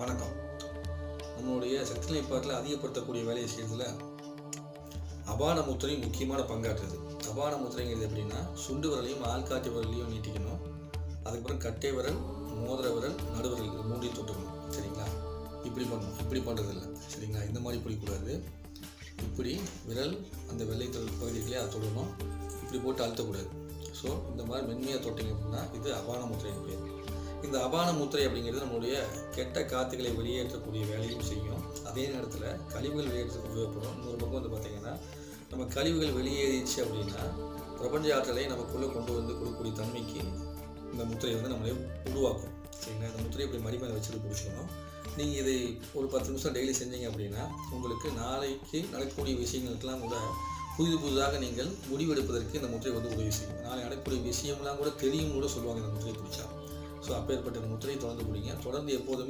வணக்கம். நம்மளுடைய சக்தி நிலைப்பாட்டில் அதிகப்படுத்தக்கூடிய வேலையை செய்யறதுல அபான முத்திரை முக்கியமான பங்காற்றுது. அபான முத்திரைங்கிறது எப்படின்னா, சுண்டு விரலையும் ஆள்காட்டி விரலையும் நீட்டிக்கணும். அதுக்கப்புறம் கட்டை விரல், மோதிர விரல், நடுவிரல் இது மூன்றையும் தொட்டுக்கணும். சரிங்களா? இப்படி பண்ணணும். இப்படி பண்ணுறது இல்லை. சரிங்களா? இந்த மாதிரி பிடிக்கக்கூடாது. இப்படி விரல் அந்த வெள்ளை பகுதிகளே அதை தொடணும். இப்படி போட்டு அழுத்தக்கூடாது. ஸோ இந்த மாதிரி மென்மையாக தொட்டிங்க அப்படின்னா இது அபான முத்திரைன்னு பேர். இந்த அபான முத்திரை அப்படிங்கிறது நம்மளுடைய கெட்ட காற்றுகளை வெளியேற்றக்கூடிய வேலையும் செய்யும். அதே நேரத்தில் கழிவுகள் வெளியேற்றத்துக்கு உபயோகப்படும். இன்னொரு பக்கம் வந்து பார்த்திங்கன்னா, நம்ம கழிவுகள் வெளியேறிச்சு அப்படின்னா பிரபஞ்ச ஆற்றலை நமக்குள்ளே கொண்டு வந்து கொடுக்கக்கூடிய தன்மைக்கு இந்த முத்திரை வந்து நம்மளே உருவாக்கும். சரிங்களா? இந்த முத்திரை இப்படி மடிமேலே வச்சுட்டு பிடிச்சிக்கணும். நீங்கள் இதை ஒரு 10 நிமிஷம் டெய்லி செஞ்சீங்க அப்படின்னா உங்களுக்கு நாளைக்கு நடக்கக்கூடிய விஷயங்களுக்கெல்லாம் கூட புதுதாக நீங்கள் முடிவெடுப்பதற்கு இந்த முத்திரை வந்து உதவி செய்யும். நாளை நடக்கக்கூடிய விஷயம்லாம் கூட தெரியும் கூட சொல்லுவாங்க இந்த முத்திரை பிடிச்சா. ஸோ அப்பேற்பட்ட இந்த முத்திரையை தொடர்ந்து பிடிங்க. தொடர்ந்து எப்போதுமே